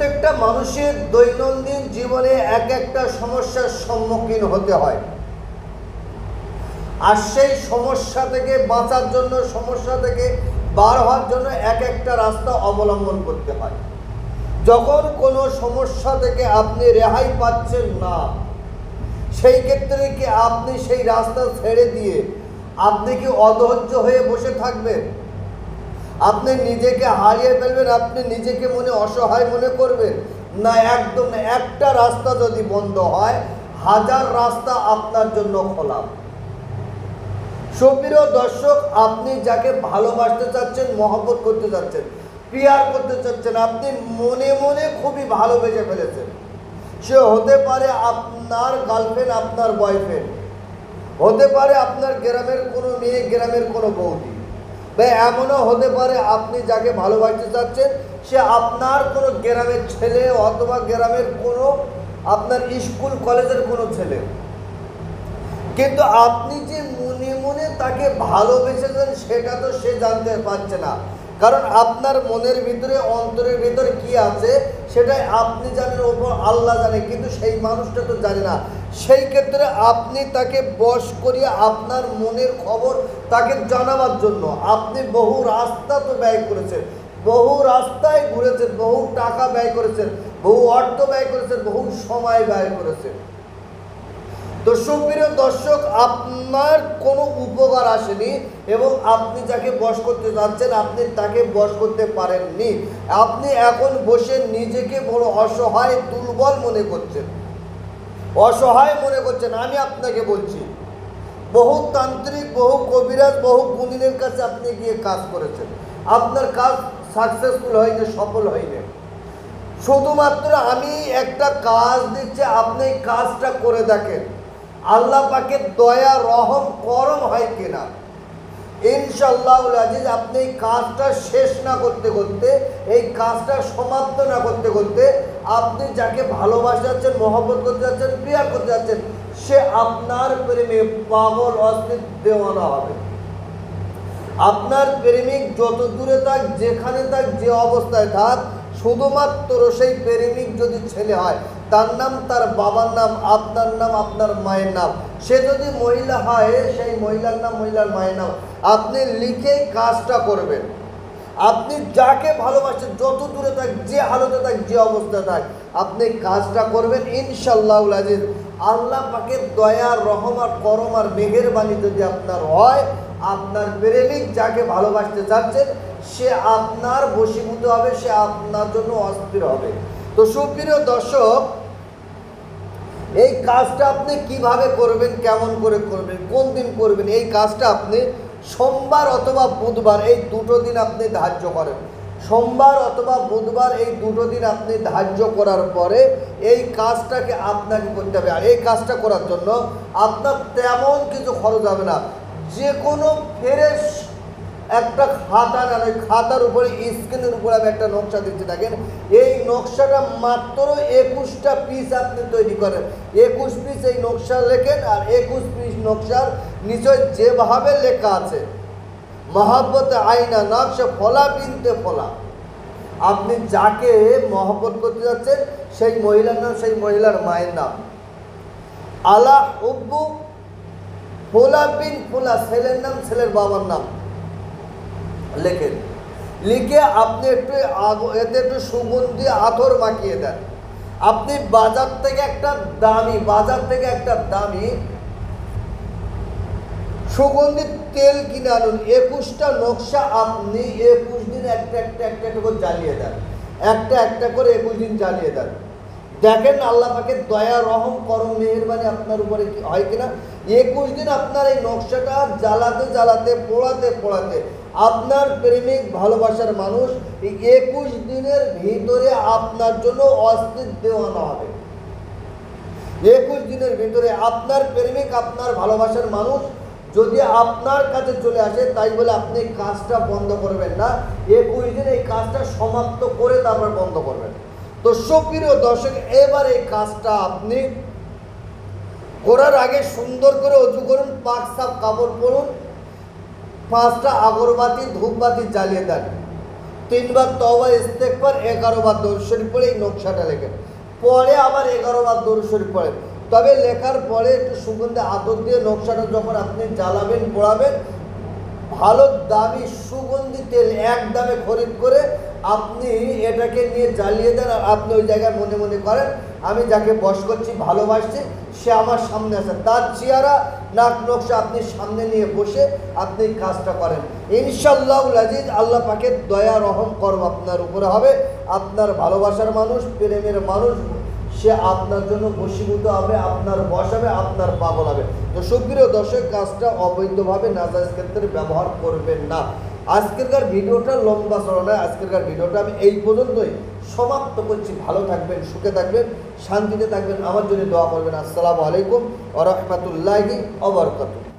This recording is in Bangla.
প্রত্যেকটা মানুষের দৈনন্দিন জীবনে এক একটা সমস্যার সম্মুখীন হতে হয়, আর সেই সমস্যা থেকে বাঁচার জন্য, সমস্যা থেকে বার হওয়ার জন্য এক একটা রাস্তা অবলম্বন করতে হয়। যখন কোনো সমস্যা থেকে আপনি রেহাই পাচ্ছেন না, সেই ক্ষেত্রে কি আপনি সেই রাস্তা ছেড়ে দিয়ে আপনি কি অধৈর্য হয়ে বসে থাকবেন? আপনি নিজেকে হারিয়ে ফেলবেন? আপনি নিজেকে মনে অসহায় মনে করবেন? না, একদম না। একটা রাস্তা যদি বন্ধ হয়, হাজার রাস্তা আপনার জন্য খোলা। সুপ্রিয় দর্শক, আপনি যাকে ভালোবাসতে চাচ্ছেন, মহব্বত করতে চাচ্ছেন, পিয়ার করতে চাচ্ছেন, আপনি মনে মনে খুবই ভালোবেসে ফেলেছেন। সে হতে পারে আপনার গার্লফ্রেন্ড, আপনার বয়ফ্রেন্ড, হতে পারে আপনার গ্রামের কোনো মেয়ে, গ্রামের কোনো বৌদি, বা এমনও হতে পারে আপনি যাকে ভালোবাসতে চাচ্ছেন সে আপনার কোনো গ্রামের ছেলে, অথবা গ্রামের কোনো আপনার স্কুল কলেজের কোনো ছেলে। কিন্তু আপনি যে মনে মনে তাকে ভালোবেসেছেন সেটা তো সে জানতে পারছে না, কারণ আপনার মনের ভিতরে, অন্তরের ভিতরে কি আছে সেটাই আপনি জানেন, ওপর আল্লাহ জানে, কিন্তু সেই মানুষটা তো জানে না। সেই ক্ষেত্রে আপনি তাকে বশ করিয়ে আপনার মনের খবর তাকে জানাবার জন্য আপনি বহু রাস্তা তো ব্যয় করেছেন, বহু রাস্তায় ঘুরেছেন, বহু টাকা ব্যয় করেছেন, বহু অর্থ ব্যয় করেছেন, বহু সময় ব্যয় করেছেন। তো সুপ্রিয় দর্শক, আপনার কোনো উপকার আসেনি এবং আপনি যাকে বশ করতে যাচ্ছেন আপনি তাকে বশ করতে পারেননি। আপনি এখন বসে নিজেকে বড় অসহায়, দুর্বল মনে করছেন, অসহায় মনে করছেন। আমি আপনাকে বলছি, বহু তান্ত্রিক, বহু কবিরাজ, বহু গুণিনের কাছে আপনি গিয়ে কাজ করেছেন, আপনার কাজ সাকসেসফুল হয়নি, সফল হয়নি। শুধুমাত্র আমি একটা কাজ দিচ্ছি, আপনি এই কাজটা করে দেখেন, আল্লাহ পাকের দয়া, রহম, করম হয় কিনা। ইনশাআল্লাহুল আজিজ, আপনি এই কাজটা শেষ না করতে করতে, এই কাজটা সমাপ্ত না করতে করতে, আপনি যাকে ভালোবাসতে যাচ্ছেন, মহব্বত করতে যাচ্ছেন, প্রিয়া করতে যাচ্ছেন, সে আপনার প্রেমে পাগল, অস্থির, দেওয়ানা হবে। আপনার প্রেমিক যত দূরে থাক, যেখানে থাক, যে অবস্থায় থাক, শুধুমাত্র সেই প্রেমিক যদি ছেলে হয়, তার নাম তার বাবার নাম, আপনার নাম আপনার মায়ের নাম। সে যদি মহিলা হয়, সেই মহিলার নাম মহিলার মায়ের নাম। আপনি লিখেই কাজটা করবেন। আপনি যাকে ভালোবাসেন, যত দূরে থাক, যে হালতে থাক, যে অবস্থায় থাক, আপনি কাজটা করবেন। ইনশাআল্লাহুল আজিজ, আল্লাহ পাকের দয়া, রহম আর করম আর মেহেরবানি যদি আপনার হয়, আপনার প্রেমিক যাকে ভালোবাসতে চাচ্ছেন সে আপনার বশীভূত হবে, সে আপনার জন্য অস্থির হবে। তো সুপ্রিয় দর্শক, এই কাজটা আপনি কিভাবে করবেন, কেমন করে করবেন, কোন দিন করবেন? এই কাজটা আপনি সোমবার অথবা বুধবার, এই দুটো দিন আপনি ধার্য করেন। সোমবার অথবা বুধবার, এই দুটো দিন আপনি ধার্য করার পরে এই কাজটাকে আপনাকে করতে হবে। আর এই কাজটা করার জন্য আপনার তেমন কিছু খরচ হবে না। যে কোনো ফ্রেশ একটা খাতা নেন, ওই খাতার উপরে, স্ক্রিনের উপরে আমি একটা নকশা দিচ্ছি, দেখেন। এই নকশাটা মাত্র 21টা পিস আপনি তৈরি করেন। 21 পিস এই নকশা লেখেন, আর 21 পিস নকশার নিচে যেভাবে লেখা আছে, মহব্বতে আইনা নকশা ফলা বিনতে ফলা, আপনি যাকে মহব্বত করতে যাচ্ছেন সেই মহিলার নাম, সেই মহিলার মায়ের নাম, আলা হুব্বু ফোলা বিন ফোলা, ছেলের নাম, ছেলের বাবার নাম লেখেন। লিখে আপনি একটু এতে একটু সুগন্ধি আতর মাখিয়ে দেন। আপনি বাজার থেকে একটা দামি সুগন্ধি তেল কিনে আনুন। 21টা নকশা আপনি 21 দিন একটা করে জ্বালিয়ে দেন, একটা করে 21 দিন জ্বালিয়ে দেন। দেখেন আল্লাহ পাকের দয়া, রহম, করম, মেহেরবানি আপনার উপরে হয় কিনা। 21 দিন আপনার এই নকশাটা জ্বালাতে জ্বালাতে, পোড়াতে পোড়াতে, আপনার প্রেমিক, ভালোবাসার মানুষ এই 21 দিনের ভিতরে আপনার জন্য অস্থির দেওয়ানো হবে। 21 দিনের ভিতরে আপনার প্রেমিক, আপনার ভালোবাসার মানুষ যদি আপনার কাছে চলে আসে, তাই বলে আপনি কাজটা বন্ধ করবেন না। 21 দিন এই কাজটা সমাপ্ত করে তারপর বন্ধ করবেন। তো সুপ্রিয় দর্শক, এবার এই কাজটা আপনি করার আগে সুন্দর করে অজু করুন, পাক সাফ কাপড় পরুন, 5টা আগরবাতি, ধূপবাতি জ্বালিয়ে দেন। 3 বার তওবা ইস্তেগফার 11 বার দরুদ শরীফ পড়ে এই নকশাটা লেখেন, পরে আবার 11 বার দরুদ শরীফ পড়েন। তবে লেখার পরে একটু সুগন্ধি আতর দিয়ে নকশাটা যখন আপনি জ্বালাবেন পোড়াবেন, ভালো দামি সুগন্ধি তেল এক দামে খরিদ করে আপনি এটাকে নিয়ে জ্বালিয়ে দেন। আর আপনি ওই জায়গায় মনে মনে করেন আমি যাকে বশ করছি ভালোবাসছি সে আমার সামনে আছে, তার চেহারা নাক নকশা আপনি সামনে নিয়ে বসে আপনি কাজটা করেন। ইনশাআল্লাহুল আজিজ আল্লাহ পাকের দয়া রহম করব আপনার উপরে হবে। আপনার ভালোবাসার মানুষ, প্রেমের মানুষ সে আপনার জন্য বশীভূত হবে, আপনার বশ হবে, আপনার পাগল হবে। তো সুপ্রিয় দর্শক, কাজটা অবৈধভাবে নাজায়েজ ক্ষেত্রে ব্যবহার করবেন না। আজকেরকার ভিডিওটা লম্বা চড়া নয়, আজকেরকার ভিডিওটা আমি এই পর্যন্তই সমাপ্ত করছি। ভালো থাকবেন, সুখে থাকবেন, শান্তিতে থাকবেন, আমার জন্য দোয়া করবেন। আসসালামু আলাইকুম ওয়া রাহমাতুল্লাহি ওয়া বারাকাতুহু।